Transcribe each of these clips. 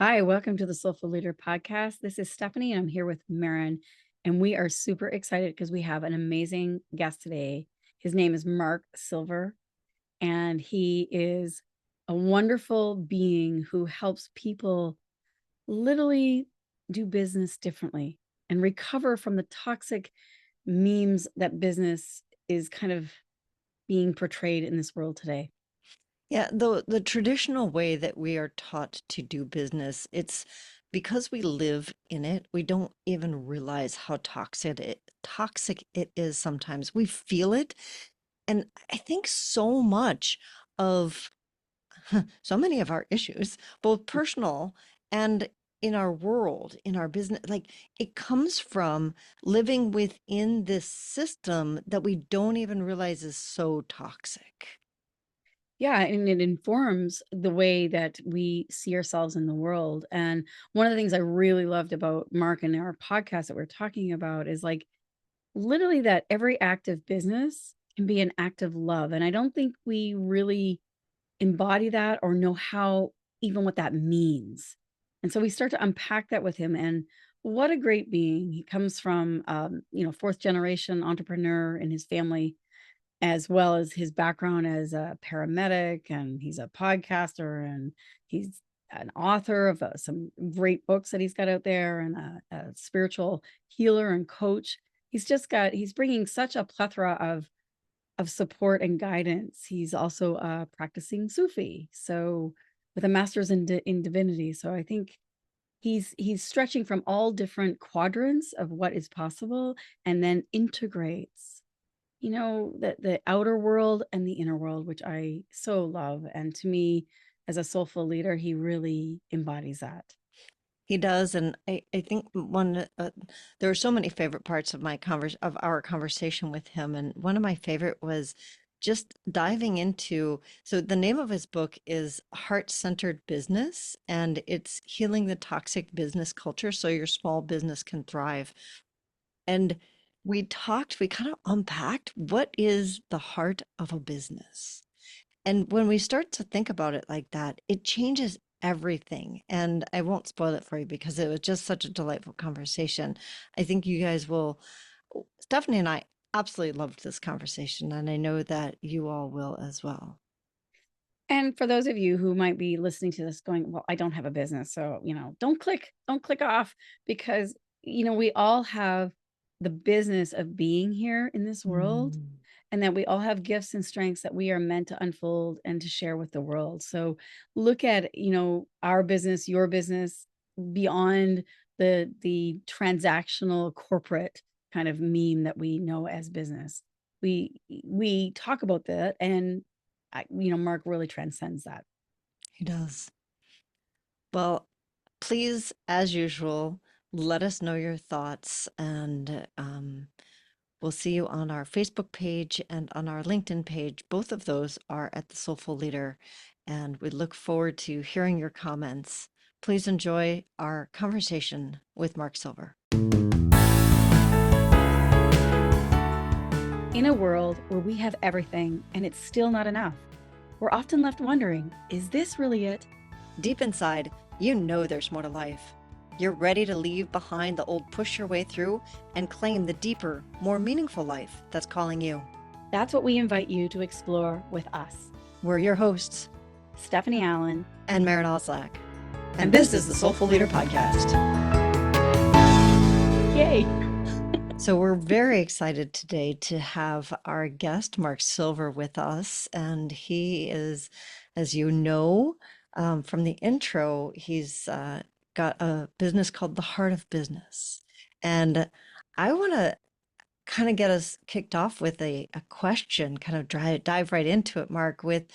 Hi, welcome to the Soulful Leader podcast. This is Stephanie, and I'm here with Maren, and we are super excited because we have an amazing guest today. His name is Mark Silver, and he is a wonderful being who helps people literally do business differently and recover from the toxic memes that business is kind of being portrayed in this world today. Yeah, the traditional way that we are taught to do business, it's because we live in it, we don't even realize how toxic it is sometimes. We feel it. And I think so much of so many of our issues, both personal and in our world, in our business, like it comes from living within this system that we don't even realize is so toxic. Yeah, and it informs the way that we see ourselves in the world. And one of the things I really loved about Mark and our podcast that we're talking about is like literally that every act of business can be an act of love. And I don't think we really embody that or know how even what that means. And so we start to unpack that with him. And what a great being. He comes from fourth generation entrepreneur in his family, as well as his background as a paramedic, and he's a podcaster, and he's an author of some great books that he's got out there, and a spiritual healer and coach. He's bringing such a plethora of support and guidance. He's also practicing Sufi, so with a master's in divinity. So I think he's stretching from all different quadrants of what is possible, and then integrates the outer world and the inner world, which I so love. And to me, as a soulful leader, he really embodies that. He does, and I think there are so many favorite parts of our conversation with him, and one of my favorite was just diving into. So the name of his book is Heart-Centered Business, and it's healing the toxic business culture so your small business can thrive. And we kind of unpacked what is the heart of a business. And when we start to think about it like that, it changes everything. And I won't spoil it for you because it was just such a delightful conversation. I think you guys will, Stephanie and I absolutely loved this conversation, and I know that you all will as well. And for those of you who might be listening to this going, well, I don't have a business. So, don't click off, because, we all have the business of being here in this world, Mm. and that we all have gifts and strengths that we are meant to unfold and to share with the world. So look at, our business, your business, beyond the transactional corporate kind of meme that we know as business. We talk about that, and Mark really transcends that. He does. Well, please, as usual, let us know your thoughts, and we'll see you on our Facebook page and on our LinkedIn page. Both of those are at the Soulful Leader, and we look forward to hearing your comments. Please enjoy our conversation with Mark Silver. In a world where we have everything and it's still not enough, we're often left wondering, is this really it? Deep inside, you know there's more to life. You're ready to leave behind the old push your way through and claim the deeper, more meaningful life that's calling you. That's what we invite you to explore with us, We're your hosts, Stephanie Allen and Maren Oslack. And this is the Soulful Leader Podcast. Yay! So we're very excited today to have our guest, Mark Silver, with us. And he is, as you know, from the intro, he's got a business called The Heart of Business. And I want to kind of get us kicked off with a question, kind of dive right into it, Mark, with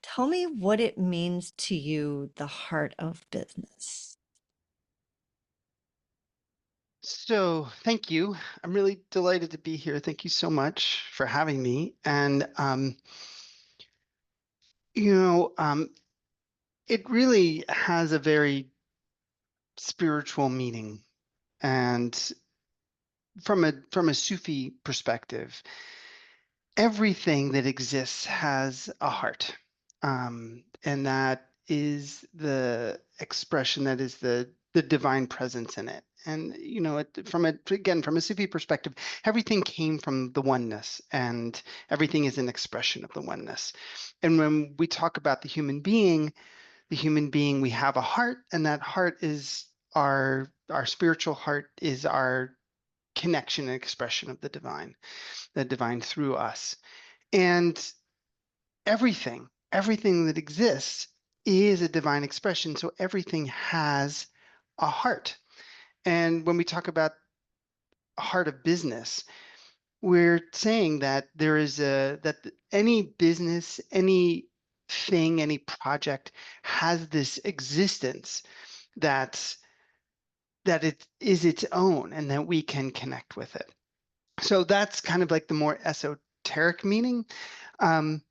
tell me what it means to you, the heart of business. So, thank you. I'm really delighted to be here. Thank you so much for having me. And, you know, um, it really has a very spiritual meaning. And from a Sufi perspective, everything that exists has a heart. And that is the expression that is the divine presence in it. And from a Sufi perspective, everything came from the oneness, and everything is an expression of the oneness. And when we talk about the human being, we have a heart, and that heart is our spiritual heart is our connection and expression of the divine through us. And everything that exists is a divine expression. So everything has a heart. And when we talk about a heart of business, we're saying that any business, any thing, any project has this existence that's that it is its own and that we can connect with it. So that's kind of like the more esoteric meaning. Um,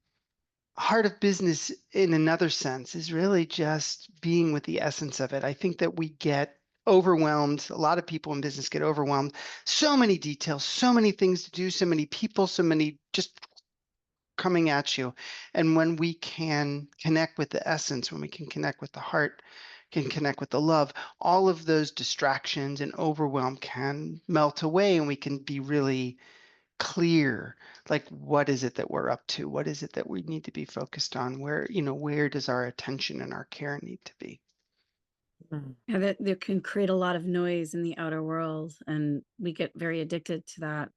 Heart of business, in another sense, is really just being with the essence of it. I think that we get overwhelmed. A lot of people in business get overwhelmed. So many details, so many things to do, so many people, so many just coming at you. And when we can connect with the essence, when we can connect with the heart, can connect with the love, all of those distractions and overwhelm can melt away, and we can be really clear, like, what is it that we're up to? What is it that we need to be focused on? Where does our attention and our care need to be? Mm. Yeah, that can create a lot of noise in the outer world, and we get very addicted to that.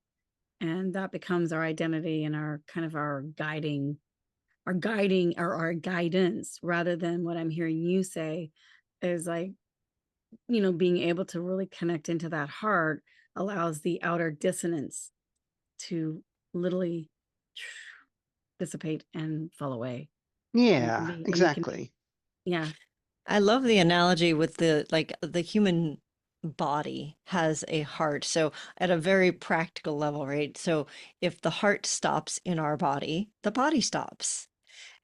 And that becomes our identity and our kind of our guiding or our guidance, rather than what I'm hearing you say is like, being able to really connect into that heart allows the outer dissonance to literally dissipate and fall away. And Yeah, we can be, exactly. yeah. I love the analogy with the human body has a heart. So at a very practical level, right? So if the heart stops in our body, the body stops.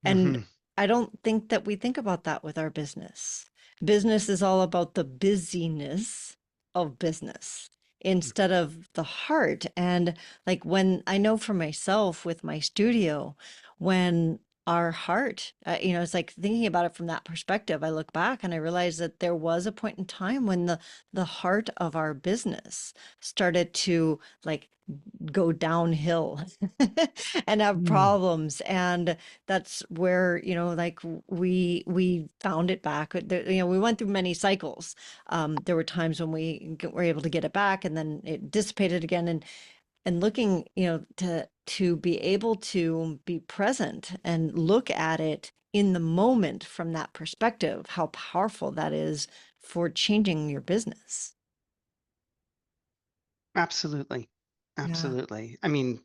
And Hmm. I don't think that we think about that with our business. Business is all about the busyness of business instead of the heart. And like when I know for myself with my studio, when our heart, it's like thinking about it from that perspective. I look back and I realize that there was a point in time when the heart of our business started to like go downhill and have Mm. problems. And that's where, like we found it back. We went through many cycles. There were times when were able to get it back, and then it dissipated again. And looking, to be able to be present and look at it in the moment from that perspective, how powerful that is for changing your business. Absolutely. Yeah. Absolutely. I mean,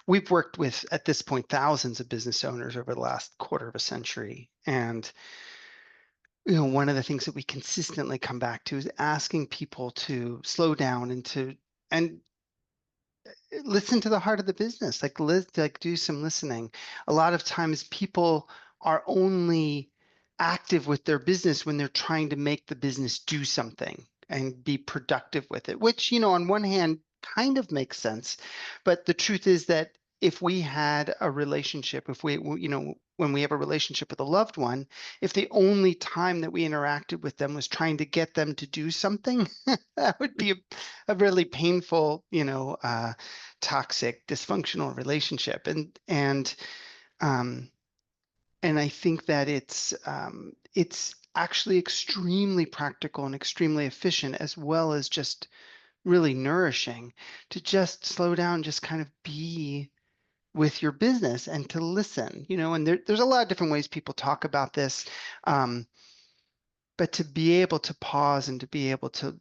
we've worked with, at this point, thousands of business owners over the last quarter of a century. And, one of the things that we consistently come back to is asking people to slow down and listen to the heart of the business, like do some listening. A lot of times people are only active with their business when they're trying to make the business do something and be productive with it, which, on one hand kind of makes sense. But the truth is that if we had a relationship, if we, when we have a relationship with a loved one, if the only time that we interacted with them was trying to get them to do something, that would be a really painful, toxic, dysfunctional relationship. Um, and I think that it's actually extremely practical and extremely efficient, as well as just really nourishing, to just slow down, just kind of be with your business and to listen. And there's a lot of different ways people talk about this, but to be able to pause and to be able to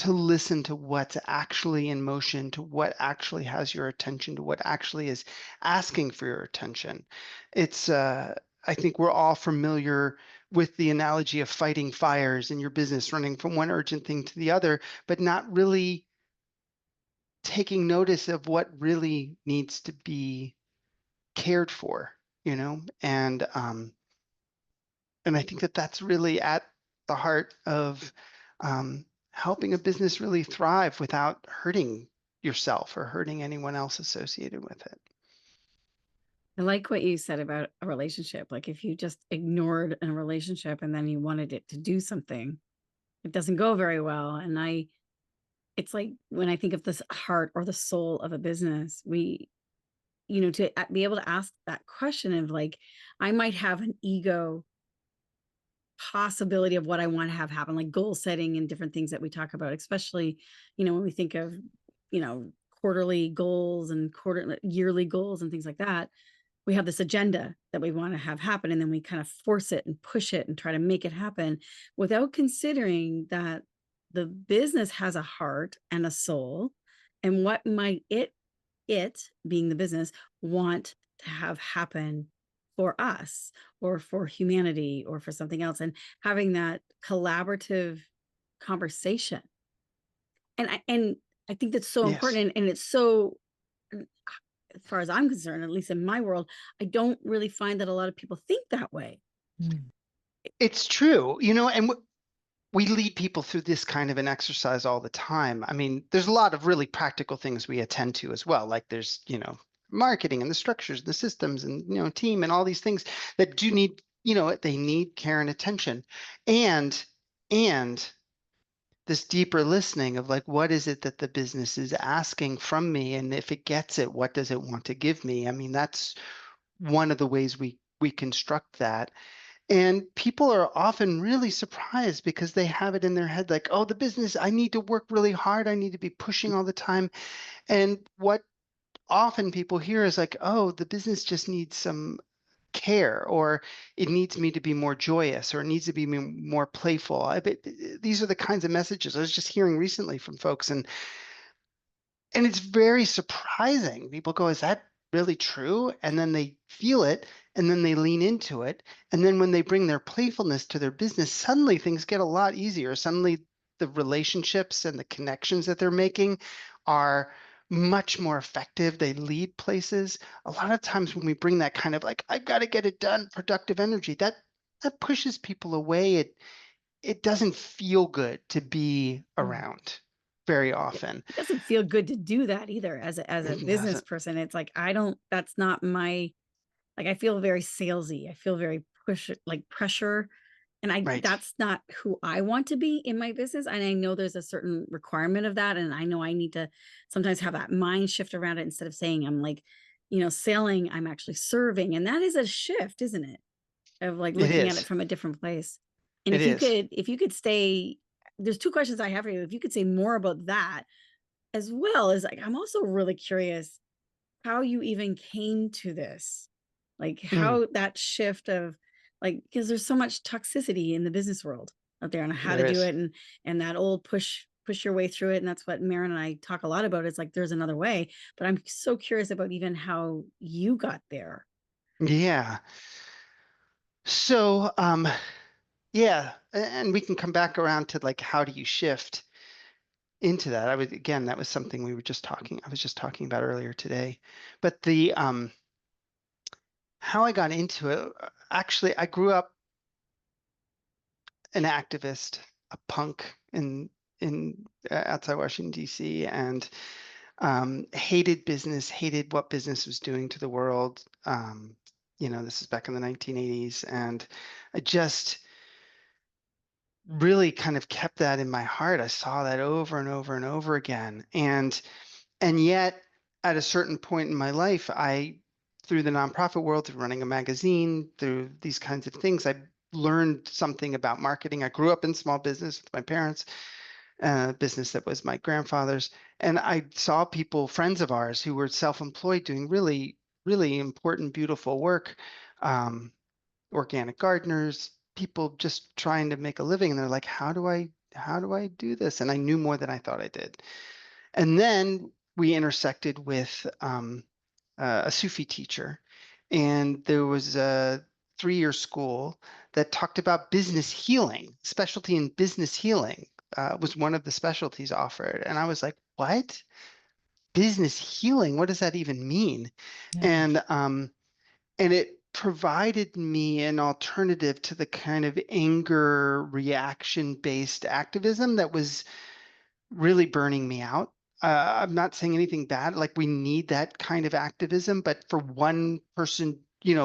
listen to what's actually in motion, to what actually has your attention, to what actually is asking for your attention. I think we're all familiar with the analogy of fighting fires in your business, running from one urgent thing to the other, but not really taking notice of what really needs to be cared for, you know? And I think that that's really at the heart of helping a business really thrive without hurting yourself or hurting anyone else associated with it. I like what you said about a relationship. Like if you just ignored a relationship and then you wanted it to do something, it doesn't go very well. And it's like when I think of this heart or the soul of a business, to be able to ask that question of like, I might have an ego possibility of what I want to have happen, like goal setting and different things that we talk about, especially, when we think of, quarterly goals and yearly goals and things like that. We have this agenda that we want to have happen, and then we kind of force it and push it and try to make it happen without considering that the business has a heart and a soul, and what might it being the business want to have happen for us or for humanity or for something else, and having that collaborative conversation. And I think that's so Yes. important, and it's so, as far as I'm concerned, at least in my world, I don't really find that a lot of people think that way. It's true, and we lead people through this kind of an exercise all the time. I mean, there's a lot of really practical things we attend to as well. Like there's, marketing and the structures, the systems and, team and all these things that do need, they need care and attention. And this deeper listening of like, what is it that the business is asking from me? And if it gets it, what does it want to give me? I mean, that's one of the ways we construct that. And people are often really surprised because they have it in their head like, oh, the business, I need to work really hard. I need to be pushing all the time. And what often people hear is like, oh, the business just needs some care, or it needs me to be more joyous, or it needs to be more playful. These are the kinds of messages I was just hearing recently from folks. And it's very surprising. People go, is that really true? And then they feel it, and then they lean into it. And then when they bring their playfulness to their business, suddenly things get a lot easier. Suddenly the relationships and the connections that they're making are much more effective. They lead places. A lot of times when we bring that kind of like, I've got to get it done, productive energy, that pushes people away. It doesn't feel good to be around very often. It doesn't feel good to do that either as a It business doesn't. person. It's like, that's not my, like, I feel very salesy. I feel very like pressure. And Right. that's not who I want to be in my business. And I know there's a certain requirement of that. And I know I need to sometimes have that mind shift around it, instead of saying I'm like, selling, I'm actually serving. And that is a shift, isn't it? Of like It looking at it is. from a different place. And It is. if you could stay, there's two questions I have for you. If you could say more about that, as well as like, I'm also really curious how you even came to this, like Mm, how that shift of, like, because there's so much toxicity in the business world out there on how to there do is. it, and that old push your way through it. And that's what Maren and I talk a lot about. It's like there's another way, but I'm so curious about even how you got there. Yeah. So, yeah, and we can come back around to like, how do you shift into that? That was something I was just talking about earlier today. But how I got into it, actually, I grew up an activist, a punk in outside Washington, D.C., and hated business, hated what business was doing to the world. This is back in the 1980s, and I just really kind of kept that in my heart. I saw that over and over and over again. And yet at a certain point in my life, through the nonprofit world, through running a magazine, through these kinds of things, I learned something about marketing. I grew up in small business with my parents, business that was my grandfather's. And I saw people, friends of ours, who were self-employed doing really, really important, beautiful work, um, organic gardeners, people just trying to make a living. And they're like, how do I do this? And I knew more than I thought I did. And then we intersected with a Sufi teacher, and there was a 3-year school that talked about business healing. Specialty in business healing was one of the specialties offered. And I was like, what? Business healing? What does that even mean? Yeah. And it provided me an alternative to the kind of anger reaction based activism that was really burning me out. I'm not saying anything bad. Like we need that kind of activism, but for one person,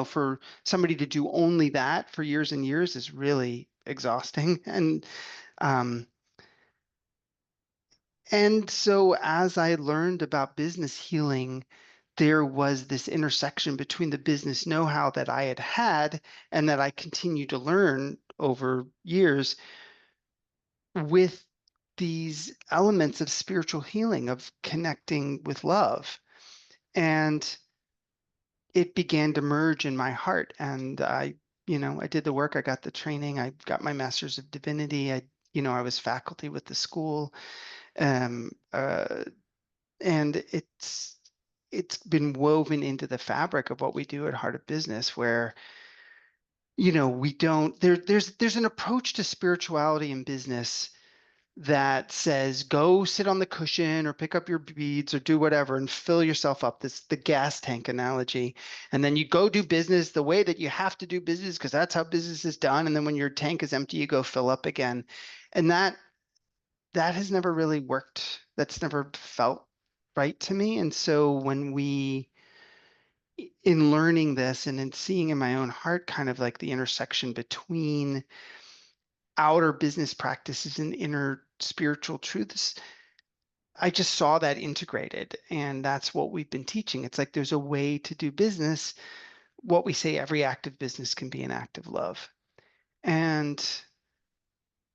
for somebody to do only that for years and years is really exhausting. Um, and so as I learned about business healing, there was this intersection between the business know-how that I had had and that I continue to learn over years with these elements of spiritual healing, of connecting with love. And it began to merge in my heart. And I did the work, I got the training, I got my master's of divinity. I was faculty with the school. Um, uh, and it's been woven into the fabric of what we do at Heart of Business, where we don't there's an approach to spirituality in business that says go sit on the cushion or pick up your beads or do whatever and fill yourself up. This the gas tank analogy. And then you go do business the way that you have to do business because that's how business is done. And then when your tank is empty, you go fill up again. And that has never really worked. That's never felt right to me. And so in learning this and in seeing in my own heart kind of like the intersection between outer business practices and inner spiritual truths, I just saw that integrated. And that's what we've been teaching. It's like there's a way to do business. What we say, every act of business can be an act of love. And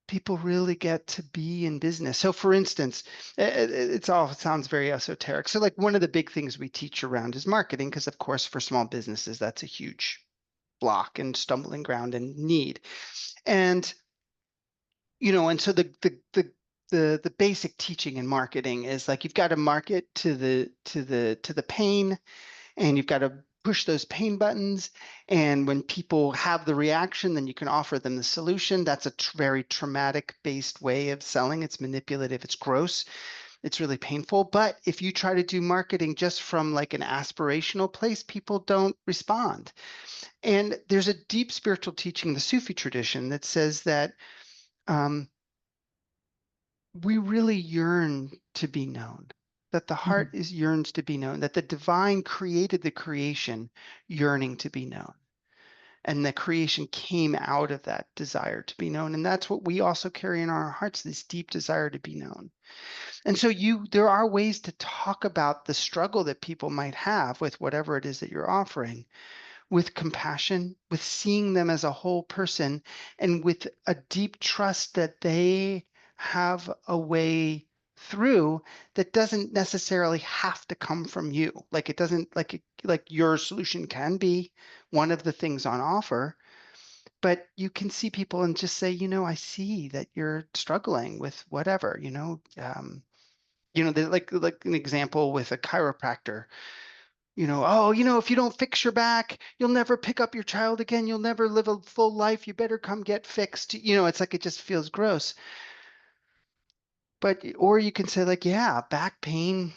people really get to be in business. So, for instance, it sounds very esoteric. So, like one of the big things we teach around is marketing, because of course, for small businesses, that's a huge block and stumbling ground and need. And and so the basic teaching in marketing is like you've got to market to the pain, and you've got to push those pain buttons. And when people have the reaction, then you can offer them the solution. That's a very traumatic based way of selling. It's manipulative, it's gross, it's really painful. But if you try to do marketing just from like an aspirational place, people don't respond. And there's a deep spiritual teaching in the Sufi tradition that says that um, we really yearn to be known, that the heart Mhm. is yearns to be known, that the divine created the creation yearning to be known. And the creation came out of that desire to be known. And that's what we also carry in our hearts, this deep desire to be known. And so there are ways to talk about the struggle that people might have with whatever it is that you're offering, with compassion, with seeing them as a whole person, and with a deep trust that they have a way through that doesn't necessarily have to come from you. Like it doesn't like your solution can be one of the things on offer, but you can see people and just say, I see that you're struggling with whatever, like an example with a chiropractor. Oh, if you don't fix your back, you'll never pick up your child again. You'll never live a full life. You better come get fixed. It's like it just feels gross. Or you can say, like, yeah, back pain,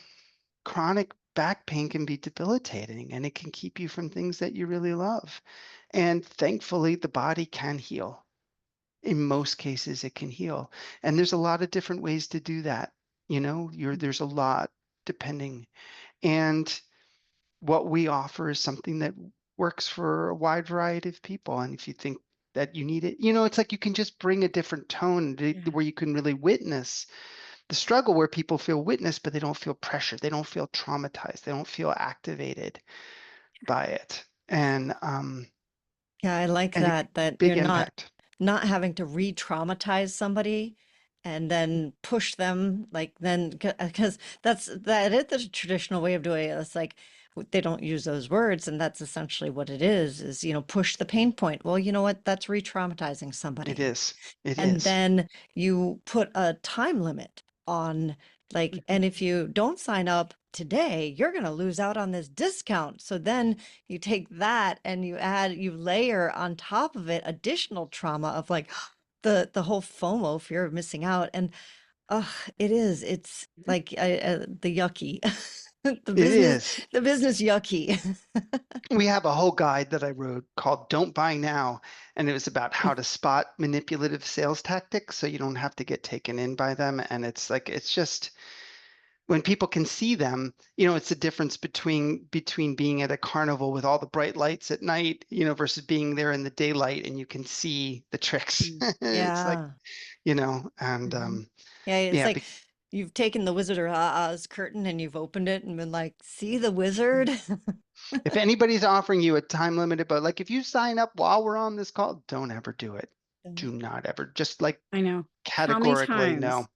chronic back pain can be debilitating and it can keep you from things that you really love. And thankfully, the body can heal. In most cases, it can heal. And there's a lot of different ways to do that. There's a lot depending. And what we offer is something that works for a wide variety of people. And if you think that you need it, it's like you can just bring a different tone Yeah. where you can really witness the struggle, where people feel witnessed, but they don't feel pressured. They don't feel traumatized. They don't feel activated by it. Yeah, I like And it, that you're big not impact. having to re-traumatize somebody and then push them like then because that is the traditional way of doing it. It's like they don't use those words, and that's essentially what it is push the pain point. Well, you know what? That's re-traumatizing It somebody. is. It And is. then you put a time limit on like, Mhm. and if you don't sign up today, you're going to lose out on this discount. So then you take that and you layer on top of it additional trauma of like the whole FOMO, fear of missing out. And it's like the yucky, the It business, is. the business yucky. We have a whole guide that I wrote called Don't Buy Now, and it was about how to spot manipulative sales tactics so you don't have to get taken in by them. And it's like, it's just, when people can see them, it's the difference between being at a carnival with all the bright lights at night, versus being there in the daylight and you can see the tricks. Mm. It's like, Yeah. and Mhm. Yeah, it's yeah, like you've taken the Wizard of Oz curtain and you've opened it and been like, see the wizard? if anybody's offering you a time limit, but like if you sign up while we're on this call, don't ever do it. Do not ever. Just like I know. How many categorically no. times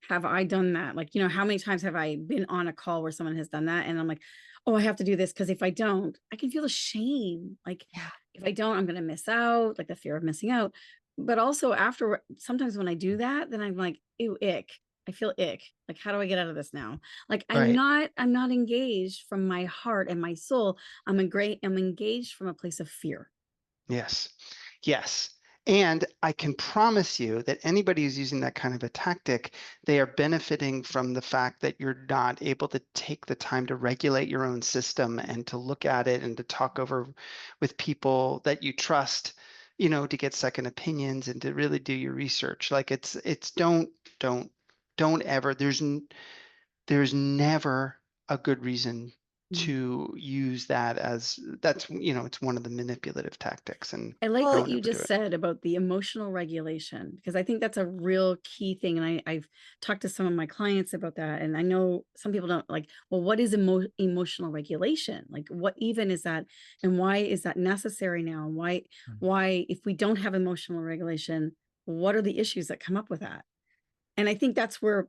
have I done that? Like, you know, how many times have I been on a call where someone has done that? And I'm like, oh, I have to do this because if I don't, I can feel the shame. Like, Yeah. if I don't, I'm going to miss out, like the fear of missing out. But also, after sometimes when I do that, then I'm like, ew, ick. I feel ick. Like, how do I get out of this now? Like, Right. I'm not engaged from my heart and my soul. I'm engaged from a place of fear. Yes. Yes. And I can promise you that anybody who's using that kind of a tactic, they are benefiting from the fact that you're not able to take the time to regulate your own system and to look at it and to talk over with people that you trust, to get second opinions and to really do your research. Like it's don't, don't ever, there's never a good reason Mm. to use that as that's it's one of the manipulative tactics, and I like Well, what don't you ever do just it. said about the emotional regulation, because I think that's a real key thing. And I've talked to some of my clients about that. And I know some people don't like, well, what is emotional regulation? Like, what even is that? And why is that necessary now? And why, if we don't have emotional regulation, what are the issues that come up with that? And I think that's where,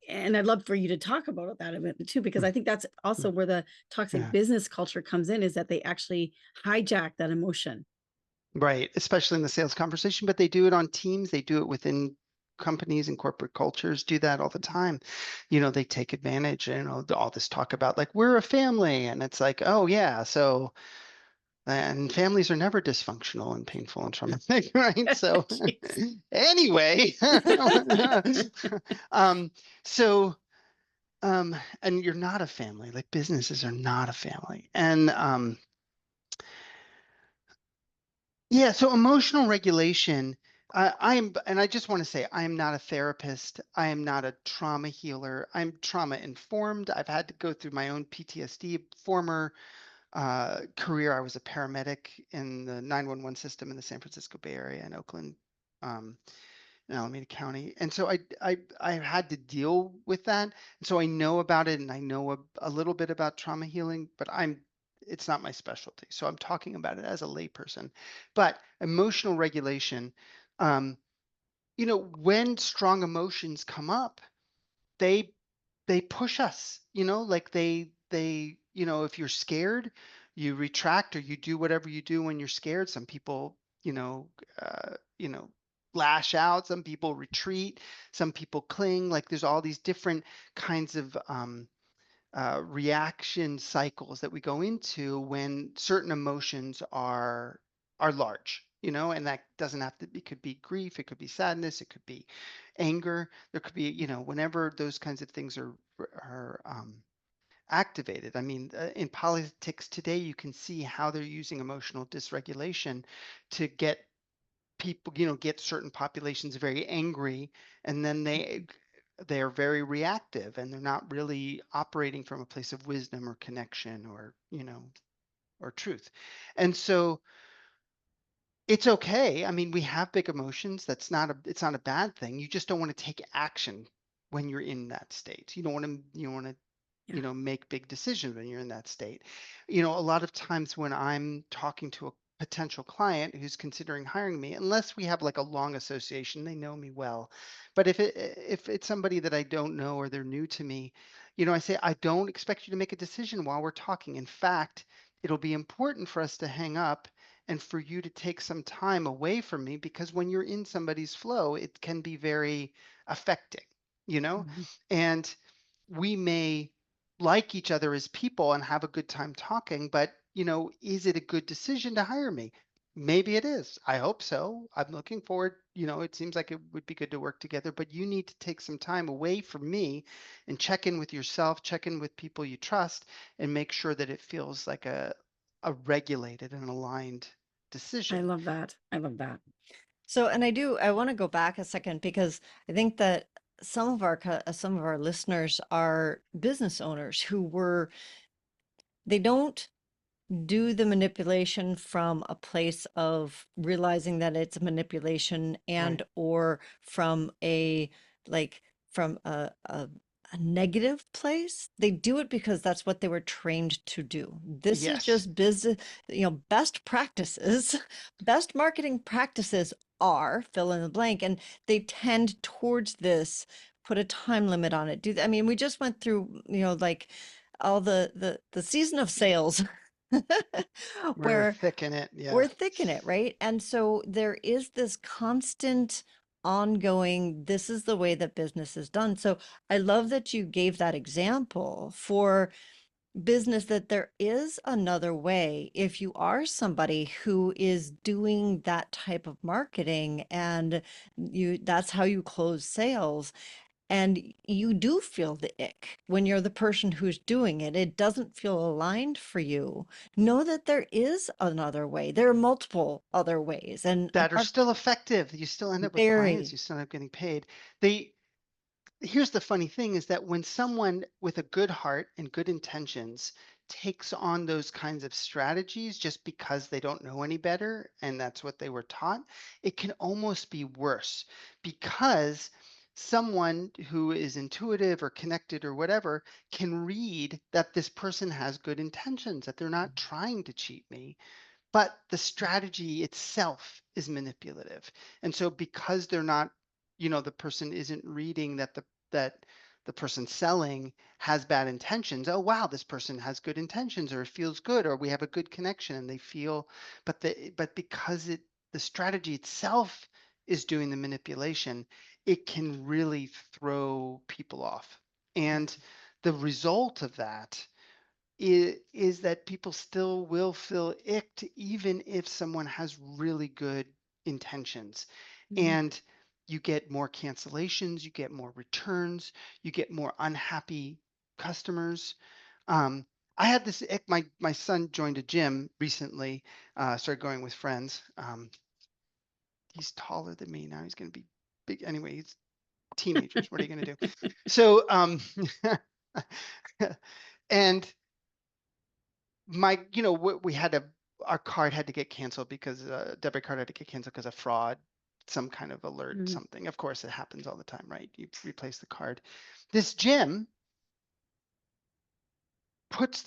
and I'd love for you to talk about that a bit too, because Mm, I think that's mm, also where the toxic yeah, business culture comes in, is that they actually hijack that emotion. right, especially in the sales conversation, but they do it on teams, they do it within companies and corporate cultures do that all the time. They take advantage, all this talk about like we're a family, and it's like, oh yeah, so and families are never dysfunctional and painful and traumatic, right? So Jeez. anyway, um, so and you're not a family, like businesses are not a family. And yeah, so emotional regulation, and I just want to say, I am not a therapist. I am not a trauma healer. I'm trauma informed. I've had to go through my own PTSD. Former career, I was a paramedic in the 911 system in the San Francisco Bay Area and Oakland, um, in Alameda County. And so I had to deal with that. And so I know about it, and I know a little bit about trauma healing, but it's not my specialty. So I'm talking about it as a layperson. But emotional regulation, um, when strong emotions come up, they they push us, like they if you're scared, you retract or you do whatever you do when you're scared. Some people, lash out, some people retreat, some people cling. Like there's all these different kinds of reaction cycles that we go into when certain emotions are large, and that doesn't have to be, could be grief, it could be sadness, it could be anger, there could be, whenever those kinds of things are activated. I mean, in politics today, you can see how they're using emotional dysregulation to get people, get certain populations very angry, and then they're very reactive, and they're not really operating from a place of wisdom or connection or, or truth. And so it's okay. I mean, we have big emotions. It's not a bad thing. You just don't want to take action when you're in that state. You don't want to Yeah. make big decisions when you're in that state. A lot of times when I'm talking to a potential client who's considering hiring me, unless we have like a long association, they know me well. But if it's somebody that I don't know or they're new to me, I say, I don't expect you to make a decision while we're talking. In fact, it'll be important for us to hang up and for you to take some time away from me, because when you're in somebody's flow, it can be very affecting, you know? Mhm. And we may like each other as people and have a good time talking, but is it a good decision to hire me? Maybe it is. I hope so. I'm looking forward, it seems like it would be good to work together, but you need to take some time away from me and check in with yourself, check in with people you trust, and make sure that it feels like a regulated and aligned I decision. love that. I love that. So, and I want to go back a second because I think that some of our listeners are business owners they don't do the manipulation from a place of realizing that it's a manipulation and Right. or from a like from a negative place. They do it because that's what they were trained to do. This is Yes. just business, best practices. Best marketing practices are fill in the blank, and they tend towards this. Put a time limit on it. I mean, we just went through, like all the season of sales We're where thick in it. Yeah. we're thick in it, right? And so there is this constant ongoing, this is the way that business is done. So I love that you gave that example for business, that there is another way if you are somebody who is doing that type of marketing and that's how you close sales. And you do feel the ick when you're the person who's doing it. It doesn't feel aligned for you. Know that there is another way. There are multiple other ways. And That are still effective. You still end up with clients. very, You still end up getting paid. They Here's the funny thing is that when someone with a good heart and good intentions takes on those kinds of strategies just because they don't know any better and that's what they were taught, it can almost be worse because someone who is intuitive or connected or whatever can read that this person has good intentions, that they're not trying to cheat me, but the strategy itself is manipulative. And so because they're not, the person isn't reading that the person selling has bad intentions. Oh wow, this person has good intentions, or it feels good, or we have a good connection and they feel, but because the strategy itself is doing the manipulation, it can really throw people off. And the result of that is that people still will feel icked even if someone has really good intentions. Mhm. And you get more cancellations, you get more returns, you get more unhappy customers. Um, I had this ick. My son joined a gym recently, started going with friends. He's taller than me now. He's going to be big. Anyway, he's teenagers. What are you going to do? So, and we had our card had to get canceled because debit card had to get canceled because of fraud, some kind of alert, Mhm. something. Of course, it happens all the time, right? You replace the card. This gym puts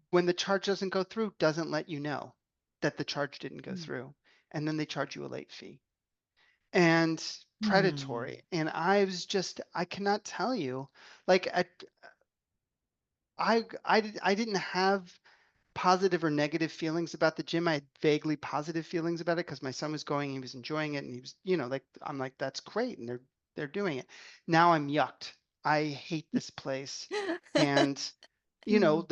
when the charge doesn't go through, doesn't let you know that the charge didn't go Mhm. through, and then they charge you a late fee and hmm, predatory. And I cannot tell you, like I didn't have positive or negative feelings about the gym. I had vaguely positive feelings about it because my son was going, he was enjoying it, and he was, like I'm like, that's great, and they're doing it. Now I'm yucked. I hate this place, and Mhm.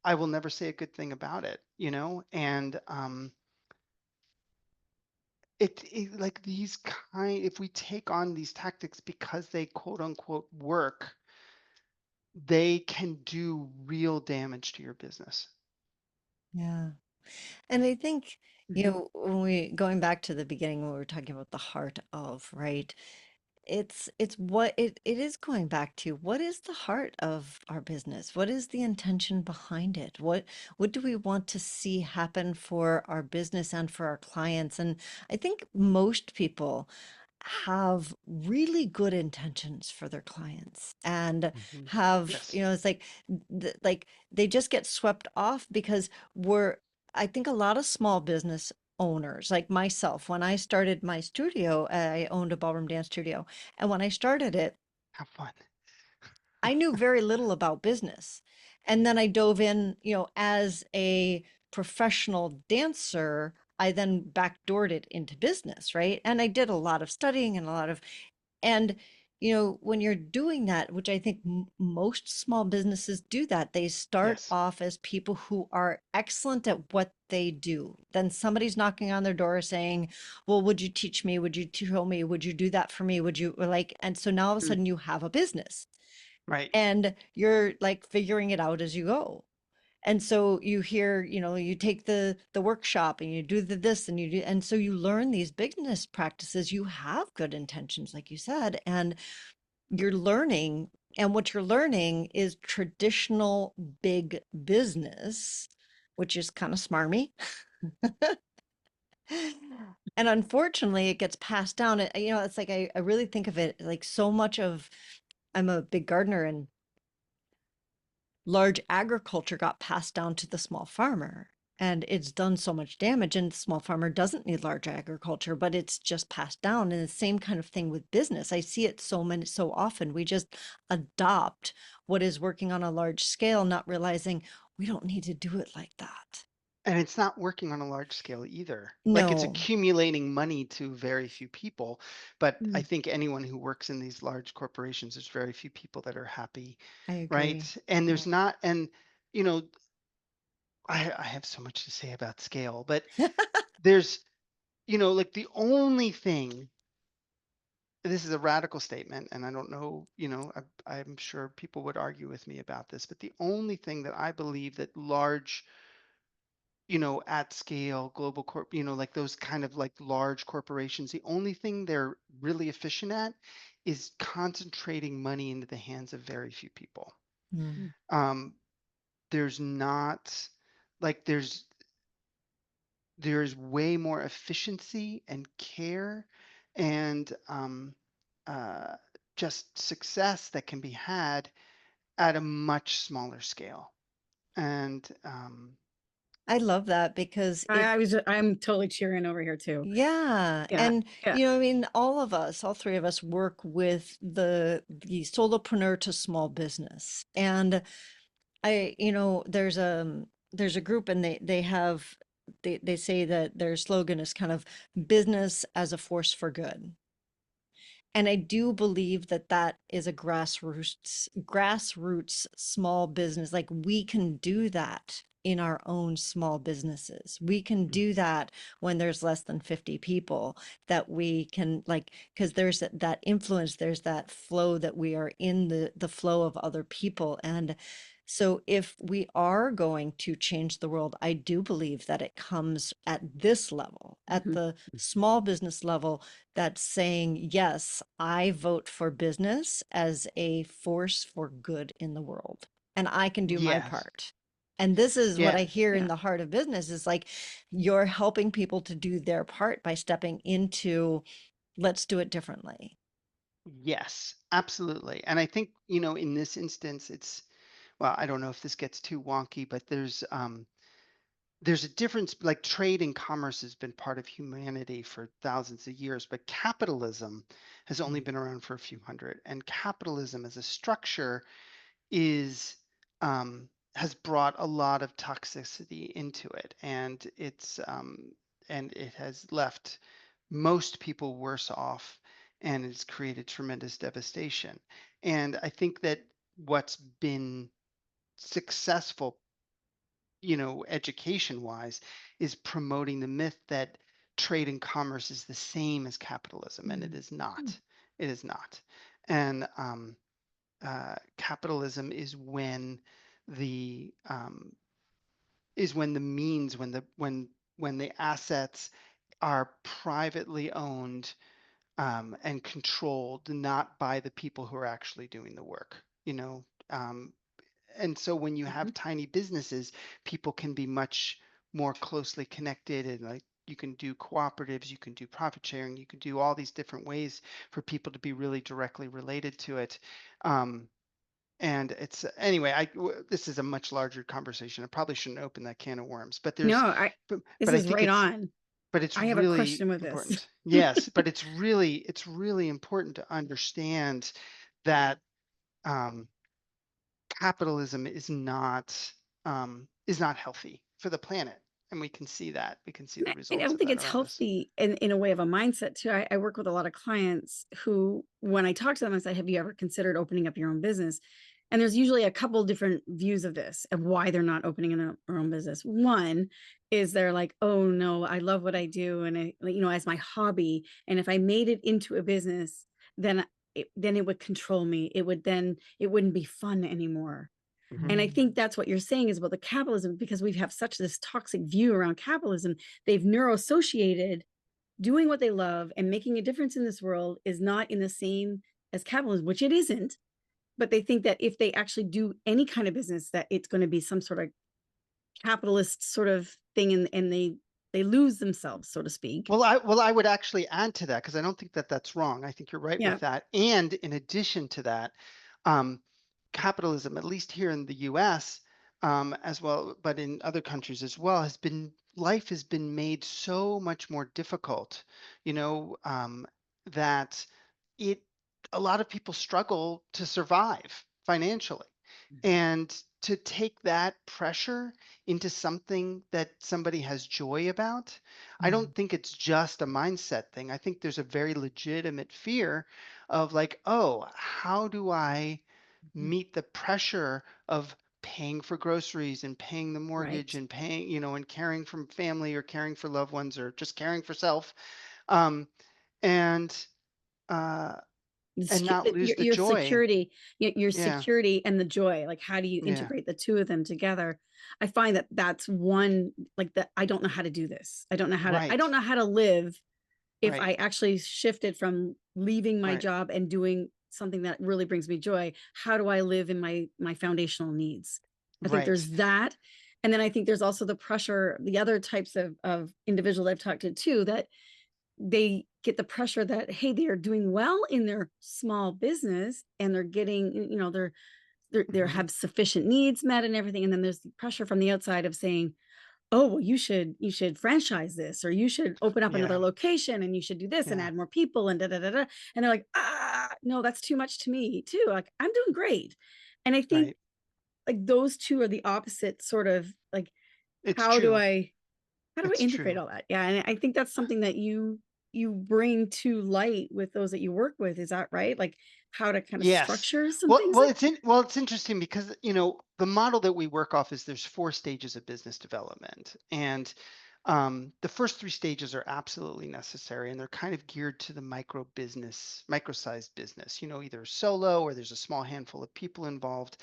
I will never say a good thing about it, and like these if we take on these tactics because they quote unquote work, they can do real damage to your business. yeah. And I think, Mhm. when we going back to the beginning when we were talking about the heart of, right? It's what it is going back to what is the heart of our business? What is the intention behind it? What do we want to see happen for our business and for our clients? And I think most people have really good intentions for their clients and Mhm. have, Yes. it's like they just get swept off because I think a lot of small business owners like myself, when I started my studio, I owned a ballroom dance studio. And when I started it, Have fun. I knew very little about business. And then I dove in, as a professional dancer. I then backdoored it into business, right? And I did a lot of studying and and when you're doing that, which I think most small businesses do, that they start Yes. off as people who are excellent at what they do. Then somebody's knocking on their door saying, well, would you teach me? Would you show me? Would you do that for me? Would you like, and so now all of a Mm. sudden you have a business Right. and you're like figuring it out as you go. And so you hear, you take the workshop and you do this and you do, and so you learn these business practices. You have good intentions, like you said, and you're learning. And what you're learning is traditional big business, which is kind of smarmy. And unfortunately, it gets passed down. It's like I really think of it like so much of, I'm a big gardener, and large agriculture got passed down to the small farmer. And it's done so much damage, and the small farmer doesn't need large agriculture, but it's just passed down. And the same kind of thing with business. I see it so often. We just adopt what is working on a large scale, not realizing we don't need to do it like that. And it's not working on a large scale either. Like it's No, accumulating money to very few people. But I Mm. think anyone who works in these large corporations, there's very few people that are happy, I right? agree. And Yeah. there's not, and you know, I have so much to say about scale, but there's, like the only thing, this is a radical statement, and I don't know, I'm sure people would argue with me about this, but the only thing that I believe that large, at scale, global corp, like those kind of like large corporations, the only thing they're really efficient at is concentrating money into the hands of very few people. Mm. Mm. Um, there's not like there's way more efficiency and care and uh, just success that can be had at a much smaller scale. And I love that because I'm totally cheering over here too. yeah. Yeah. And, Yeah. I mean, all three of us work with the solopreneur to small business. And there's a group, and they say that their slogan is kind of business as a force for good. And I do believe that that is a grassroots small business. Like we can do that in our own small businesses. We can do that when there's less than 50 people, that we can like, because there's that influence, there's that flow, that we are in the flow of other people. And so if we are going to change the world, I do believe that it comes at this level, at Mhm. the small business level, that's saying, yes, I vote for business as a force for good in the world, and I can do my yes, part. And this is what yeah, I hear in Yeah. the heart of business is like, you're helping people to do their part by stepping into, let's do it differently. yes, absolutely. And I think, in this instance, it's, well, I don't know if this gets too wonky, but there's a difference. Like trade and commerce has been part of humanity for thousands of years, but capitalism has only been around for a few hundred. And capitalism as a structure is has brought a lot of toxicity into it, and it has left most people worse off, and it's created tremendous devastation. And I think that what's been successful, education wise, is promoting the myth that trade and commerce is the same as capitalism, and it Mm. is not. It is not. And capitalism the um, is when the means when the assets are privately owned and controlled, not by the people who are actually doing the work. And so when you have Mhm. tiny businesses, people can be much more closely connected, and like you can do cooperatives, you can do profit sharing, you can do all these different ways for people to be really directly related to it. Um, and it's anyway, this is a much larger conversation. I probably shouldn't open that can of worms, but No, but, this but I is think right on. it's I have a really question with this. important. Yes, but it's really important to understand that um, capitalism is not healthy for the planet, and we can see that. We can see the I results don't of think that it's around us. healthy in a way of a mindset too. I work with a lot of clients who, when I talk to them, I say, "Have you ever considered opening up your own business?" And there's usually a couple different views of this, of why they're not opening their own business. One is they're like, "Oh no, I love what I do, and as my hobby. And if I made it into a business, then it would control me. It wouldn't be fun anymore." And I Mm. think that's what you're saying is about the capitalism, because we have such this toxic view around capitalism. They've neuroassociated doing what they love and making a difference in this world is not in the same as capitalism, which it isn't. But they think that if they actually do any kind of business, that it's going to be some sort of capitalist sort of thing, and they lose themselves, so to speak. Well, I would actually add to that because I don't think that that's wrong. I think you're right Yeah. with that. And in addition to that, um, capitalism, at least here in the U.S. As well, but in other countries as well, life has been made so much more difficult. You know, that it a lot of people struggle to survive financially, and to take that pressure into something that somebody has joy about, I Mm. don't think it's just a mindset thing. I think there's a very legitimate fear of like, oh, how do I meet the pressure of paying for groceries and paying the mortgage Right. and paying, and caring for family or caring for loved ones or just caring for self, um, and uh, and not lose the Your joy. security, your Yeah, security and the joy, like how do you yeah, integrate the two of them together? I find that that's one, like, that I don't know how to do this. I don't right, know how to live if right, I actually shifted from leaving my right, job and doing something that really brings me joy. How do I live in my foundational needs? I think right, there's that. And then I think there's also the pressure, the other types of individuals I've talked to too, that they get the pressure that, hey, they are doing well in their small business and they're getting, they're hmm, have sufficient needs met and everything. And then there's the pressure from the outside of saying, oh, well, you should franchise this, or you should open up another yeah, location, and you should do this and yeah, add more people and da da da da. And they're like, no, that's too much to me too. Like, I'm doing great. And I think right. like those two are the opposite sort of like, It's how do true. I how do I It's integrate true. all that? Yeah, and I think that's something that you bring to light with those that you work with. Is that right? Like how to kind of Yes. structure some Well, things well, like it's interesting because the model that we work off is there's 4 stages of business development, and the first 3 stages are absolutely necessary, and they're kind of geared to the micro-sized business. Either solo or there's a small handful of people involved,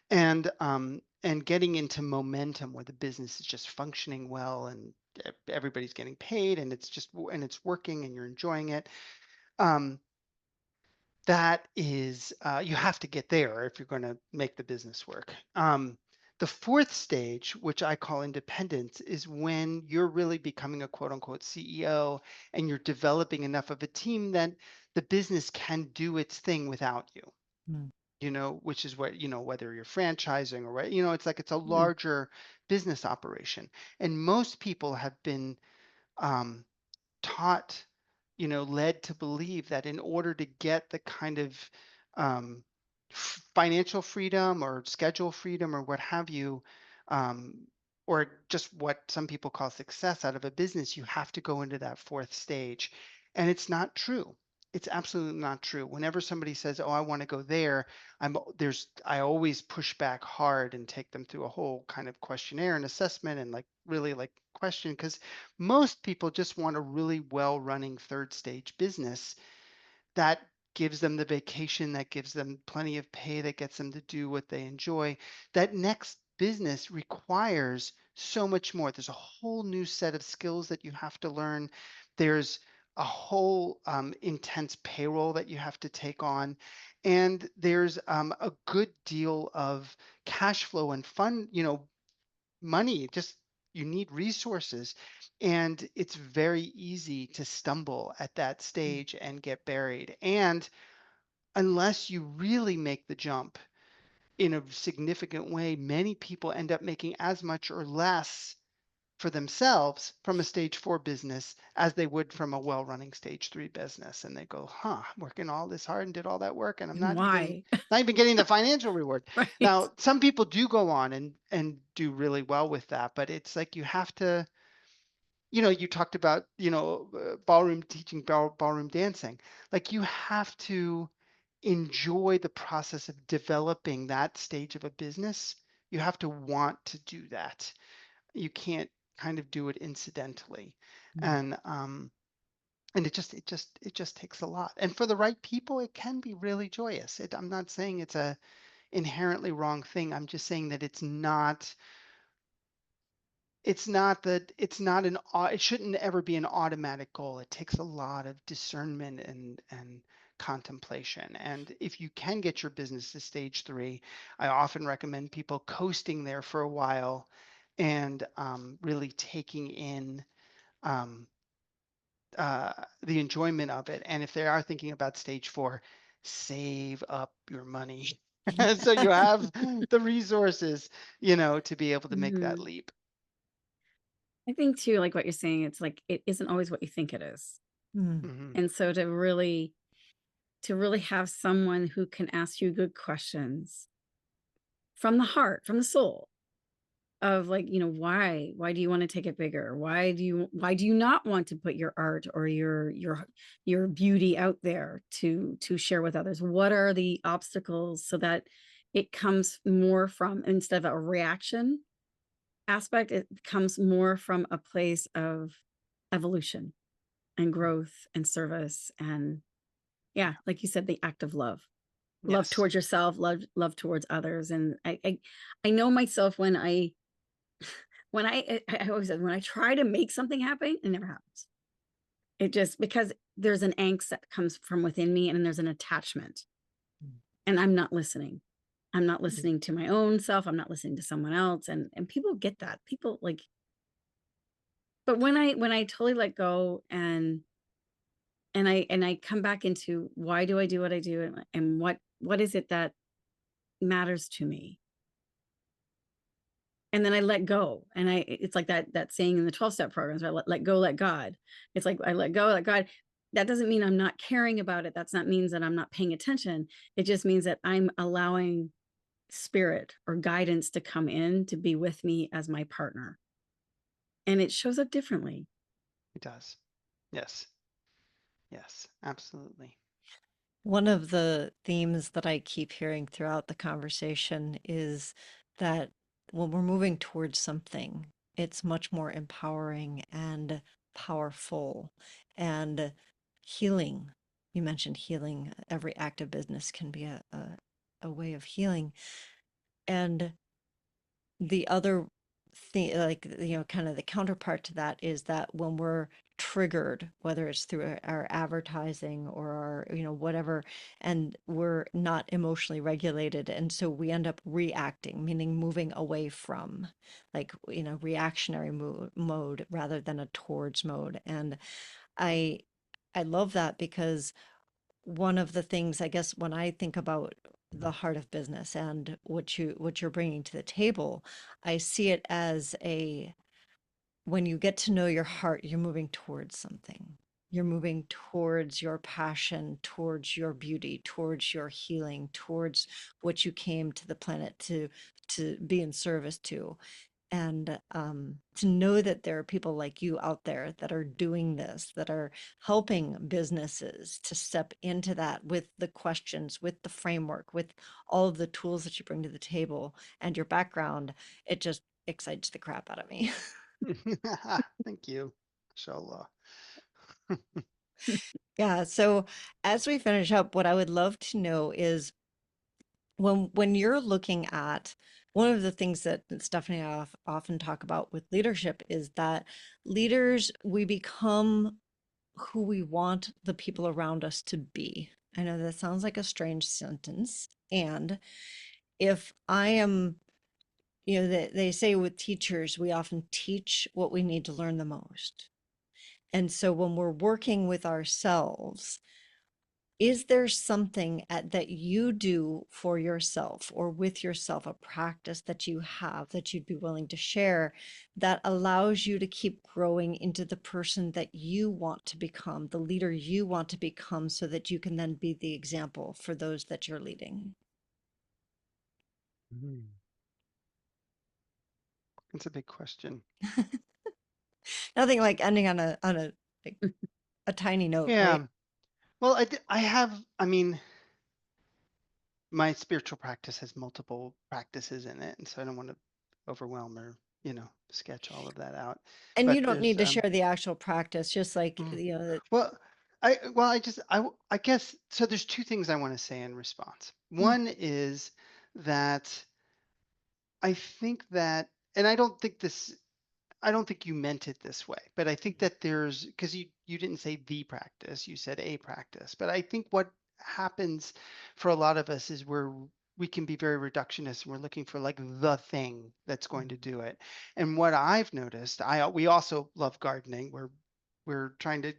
and getting into momentum where the business is just functioning well and everybody's getting paid and it's working and you're enjoying it. Um, that is you have to get there if you're going to make the business work. The fourth stage, which I call independence, is when you're really becoming a quote unquote CEO and you're developing enough of a team that the business can do its thing without you. Mm. Which is what, whether you're franchising or what, it's like it's a mm, larger business operation. And most people have been um, taught, led to believe that in order to get the kind of um, financial freedom or schedule freedom or what have you, um, or just what some people call success out of a business, you have to go into that fourth stage. And it's not true. It's absolutely not true. Whenever somebody says, "Oh, I want to go there," I always push back hard and take them through a whole kind of questionnaire and assessment and like really like question because most people just want a really well running third stage business that gives them the vacation, that gives them plenty of pay, that gets them to do what they enjoy. That next business requires so much more. There's a whole new set of skills that you have to learn. There's a whole intense payroll that you have to take on. And there's a good deal of cash flow and fun, money. Just you need resources, and it's very easy to stumble at that stage and get buried. And unless you really make the jump in a significant way, many people end up making as much or less for themselves from a stage 4 business as they would from a well-running stage 3 business. And they go, huh, I'm working all this hard and did all that work and I'm and why? not even getting the financial reward. Right. Now, some people do go on and do really well with that, but it's like you have to, you talked about, ballroom teaching, ballroom dancing. Like you have to enjoy the process of developing that stage of a business. You have to want to do that. You can't kind of do it incidentally. Mm. And it just takes a lot. And for the right people, it can be really joyous. I'm not saying inherently wrong thing. I'm just saying that it shouldn't ever be an automatic goal. It takes a lot of discernment and contemplation. And if you can get your business to stage 3, I often recommend people coasting there for a while and really taking in um, the enjoyment of it. And if they are thinking about stage 4, save up your money so you have the resources, to be able to make that Mhm. leap. I think too, like what you're saying, it's like it isn't always what you think it is. Mm, Hmm. And so to really have someone who can ask you good questions from the heart, from the soul of like, why do you want to take it bigger? Why do you not want to put your art or your beauty out there to share with others? What are the obstacles so that it comes more from, instead of a reaction aspect, it comes more from a place of evolution and growth and service and, yeah, like you said, the act of love Yes. towards yourself, love towards others. And I know myself when I always said, when I try to make something happen, it never happens. It just, because there's an angst that comes from within me and there's an attachment, mm. and I'm not listening. I'm not Mm. listening to my own self. I'm not listening to someone else. And people get that. People like, but when I totally let go and I come back into why do I do what I do, and what is it that matters to me? And then I let go. And it's like that saying in the 12-step programs, right? Let go, let God. It's like I let go, let God. That doesn't mean I'm not caring about it. That's not means that I'm not paying attention. It just means that I'm allowing spirit or guidance to come in to be with me as my partner. And it shows up differently. It does. Yes. Yes, absolutely. One of the themes that I keep hearing throughout the conversation is that when we're moving towards something, it's much more empowering and powerful and healing. You mentioned healing. Every act of business can be a way of healing. And the other thing, like, kind of the counterpart to that is that when we're triggered, whether it's through our advertising or our, whatever, and we're not emotionally regulated. And so we end up reacting, meaning moving away from, like, reactionary mode rather than a towards mode. And I, I love that because one of the things, I guess, when I think about the heart of business and what you're bringing to the table, I see it as when you get to know your heart, you're moving towards something. You're moving towards your passion, towards your beauty, towards your healing, towards what you came to the planet to be in service to. And to know that there are people like you out there that are doing this, that are helping businesses to step into that with the questions, with the framework, with all of the tools that you bring to the table and your background, it just excites the crap out of me. Thank you. Inshallah. Yeah. So as we finish up, what I would love to know is when you're looking at one of the things that Stephanie and I often talk about with leadership is that leaders, we become who we want the people around us to be. I know that sounds like a strange sentence. And if I am, they say with teachers, we often teach what we need to learn the most. And so when we're working with ourselves, is there something that you do for yourself or with yourself, a practice that you have that you'd be willing to share that allows you to keep growing into the person that you want to become, the leader you want to become, so that you can then be the example for those that you're leading? Mm. That's a big question. Nothing like ending on a like a tiny note, right? Yeah. Well, I mean, my spiritual practice has multiple practices in it, and so I don't want to overwhelm or, sketch all of that out. And you But don't there's need to share the actual practice, just like, mm, that. well, I guess so there's two things I want to say in response. Mm, One is that I think that, and I don't think you meant it this way, but I think that there's, because you didn't say the practice, you said a practice. But I think what happens for a lot of us is we can be very reductionist and we're looking for like the thing that's going to do it. And what I've noticed, we also love gardening. We're trying to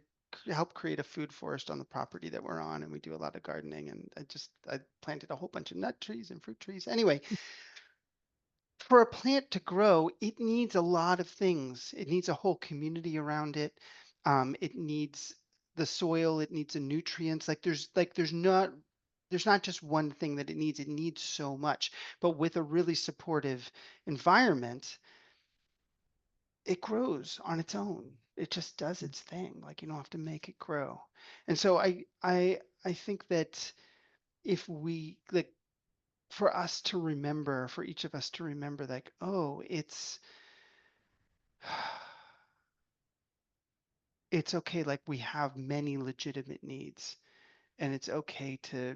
help create a food forest on the property that we're on, and we do a lot of gardening. And I planted a whole bunch of nut trees and fruit trees. Anyway, for a plant to grow, it needs a lot of things. It needs a whole community around it. It needs the soil. It needs the nutrients. There's not just one thing that it needs. It needs so much. But with a really supportive environment, it grows on its own. It just does its thing. Like you don't have to make it grow. And so I think that if we like for us to remember, for each of us to remember, like, oh, it's okay. Like we have many legitimate needs, and it's okay to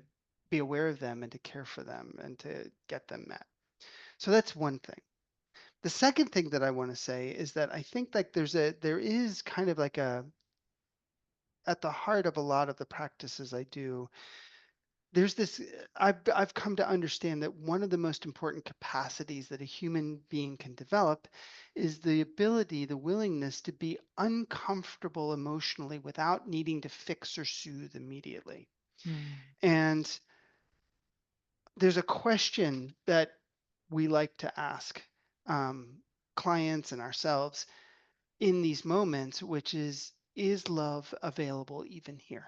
be aware of them and to care for them and to get them met. So that's one thing. The second thing that I want to say is that I think like there is kind of like at the heart of a lot of the practices I do, there's this I've come to understand that one of the most important capacities that a human being can develop is the ability, the willingness to be uncomfortable emotionally without needing to fix or soothe immediately. Mm. And there's a question that we like to ask um, clients and ourselves in these moments, which is love available even here?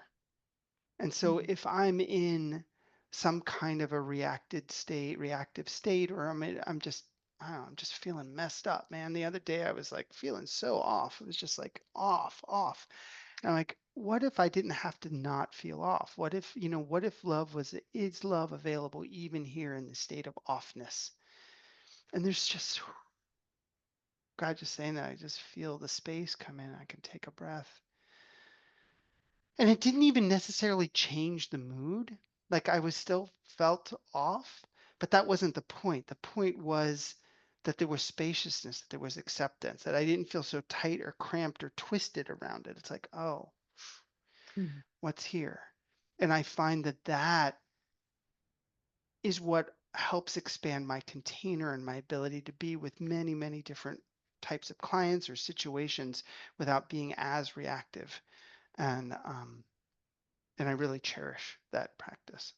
And so Mm. if I'm in some kind of a reactive state, or I don't know, I'm just feeling messed up, man. The other day I was like feeling so off. It was just like off. And I'm like, what if I didn't have to not feel off? What if is love available even here in the state of offness? And there's just, God, just saying that, I just feel the space come in. I can take a breath. And it didn't even necessarily change the mood. Like I was still felt off, but that wasn't the point. The point was that there was spaciousness, that there was acceptance, that I didn't feel so tight or cramped or twisted around it. It's like, oh, Mm. what's here? And I find that that is what helps expand my container and my ability to be with many, many different types of clients or situations without being as reactive. And I really cherish that practice.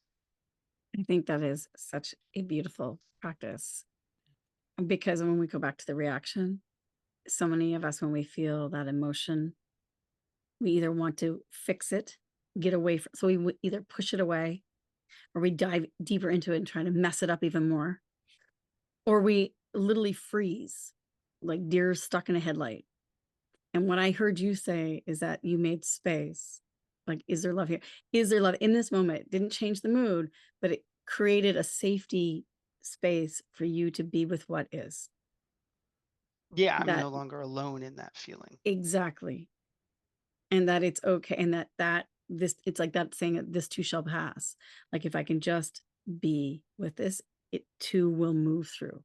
I think that is such a beautiful practice because when we go back to the reaction, so many of us, when we feel that emotion, we either want to fix it, get away from, so we would either push it away or we dive deeper into it and try to mess it up even more, or we literally freeze like deer stuck in a headlight. And what I heard you say is that you made space. Like, is there love here? Is there love in this moment? It didn't change the mood, but it created a safety space for you to be with what is. Yeah, I'm That no longer alone in that feeling. exactly. And that it's okay. And that this, it's like that saying that this too shall pass. Like if I can just be with this, it too will move through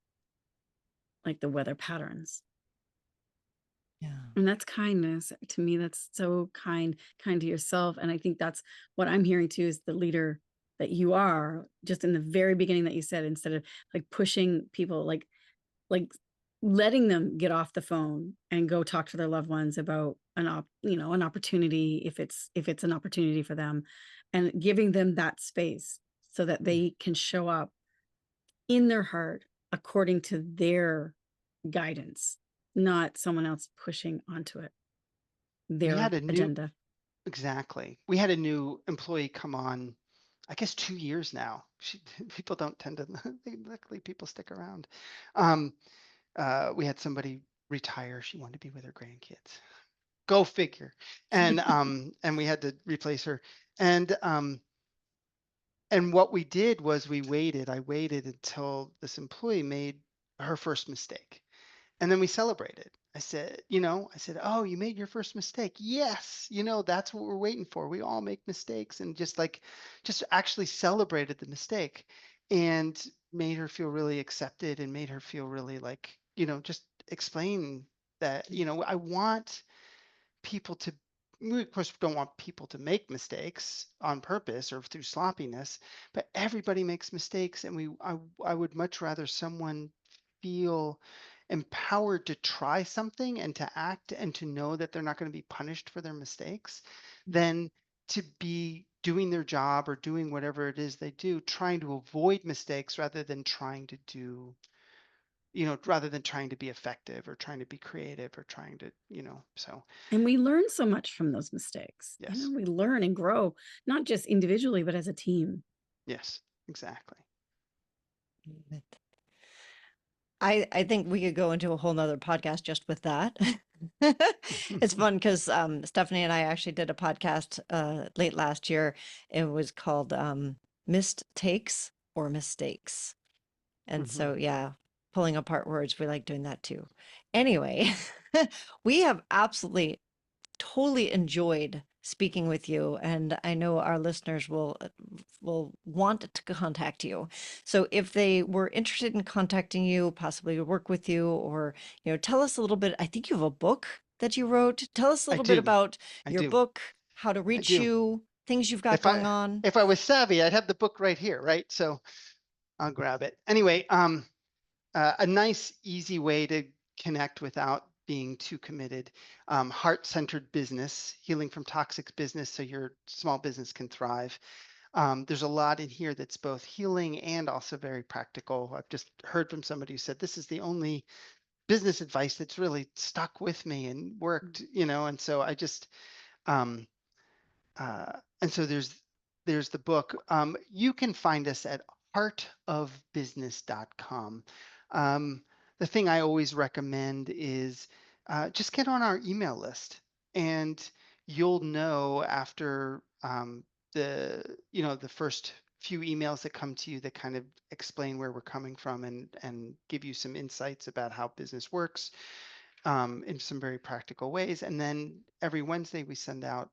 like the weather patterns. Yeah. And that's kindness. To me, that's so kind to yourself. And I think that's what I'm hearing too is the leader that you are, just in the very beginning that you said, instead of like pushing people, like letting them get off the phone and go talk to their loved ones about an opportunity, if it's an opportunity for them, and giving them that space so that they can show up in their heart according to their guidance, not someone else pushing onto it We had their a new, agenda. exactly. We had a new employee come on, I guess 2 years now. People don't tend to, luckily people stick around. Um, we had somebody retire. She wanted to be with her grandkids. Go figure. And we had to replace her. And and what we did was I waited until this employee made her first mistake. And then we celebrated. I said, oh, you made your first mistake. Yes. That's what we're waiting for. We all make mistakes, and just actually celebrated the mistake. And made her feel really accepted and made her feel really like, just explain that, I want people to, we of course don't want people to make mistakes on purpose or through sloppiness, but everybody makes mistakes, and I would much rather someone feel empowered to try something and to act and to know that they're not going to be punished for their mistakes than to be doing their job or doing whatever it is they do, trying to avoid mistakes rather than trying to do, rather than trying to be effective or trying to be creative or trying to, so And we learn so much from those mistakes. yes, We learn and grow, not just individually, but as a team. yes, exactly. I think we could go into a whole nother podcast just with that. It's fun because Stephanie and I actually did a podcast late last year. It was called Missed Takes or Mistakes. And so, yeah, pulling apart words, we like doing that too. Anyway, we have absolutely totally enjoyed speaking with you, and I know our listeners will want to contact you. So if they were interested in contacting you, possibly to work with you, or tell us a little bit. I think you have a book that you wrote. Tell us a I little bit do. about I your do. book, how to I reach do. you, things you've got If going I on. if I was savvy, I'd have the book right here, right? So I'll grab it. Anyway, a nice, easy way to connect without being too committed. Heart-centered business, healing from toxic business so your small business can thrive. There's a lot in here that's both healing and also very practical. I've just heard from somebody who said this is the only business advice that's really stuck with me and worked, and so I just um, and so there's the book. You can find us at heartofbusiness.com. The thing I always recommend is just get on our email list, and you'll know after the first few emails that come to you that kind of explain where we're coming from and give you some insights about how business works in some very practical ways. And then every Wednesday we send out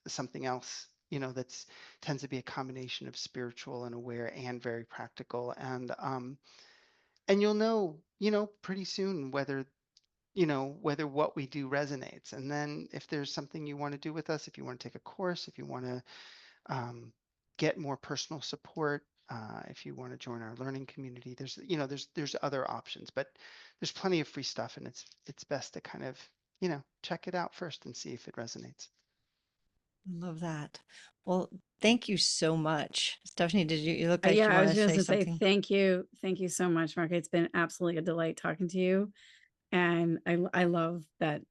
something else, that's tends to be a combination of spiritual and aware and very practical. And you'll know, pretty soon whether what we do resonates. And then if there's something you want to do with us, if you want to take a course, if you want to get more personal support, if you want to join our learning community, there's other options, but there's plenty of free stuff, and it's best to kind of check it out first and see if it resonates. Love that. Well, thank you so much. Stephanie, did you look like Yeah, you I want was to just say gonna say something? thank you. Thank you so much, Mark. It's been absolutely a delight talking to you. And I love that.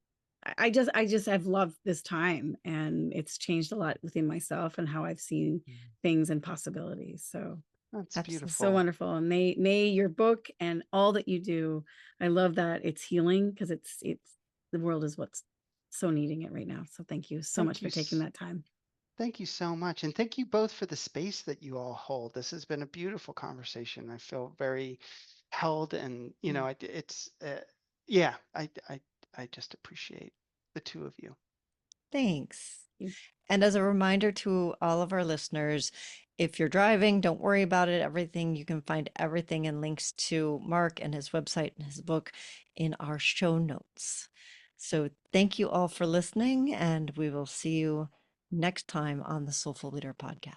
I just I've loved this time, and it's changed a lot within myself and how I've seen things and possibilities. So That's Absolutely. so beautiful. wonderful. And may your book and all that you do, I love that it's healing, because it's the world is what's so needing it right now. So thank you so much Thank for you. taking that time. Thank you so much. And thank you both for the space that you all hold. This has been a beautiful conversation. I feel very held, and it's yeah, I just appreciate the two of you. Thanks. You- And as a reminder to all of our listeners, if you're driving, don't worry about it. You can find everything and links to Mark and his website and his book in our show notes. So thank you all for listening, and we will see you next time on the Soulful Leader podcast.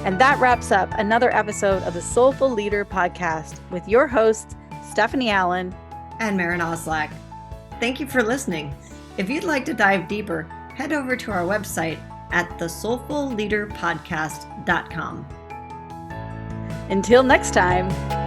And that wraps up another episode of the Soulful Leader podcast with your hosts, Stephanie Allen And Maren Oslack. Thank you for listening. If you'd like to dive deeper, head over to our website at thesoulfulleaderpodcast.com. Until next time.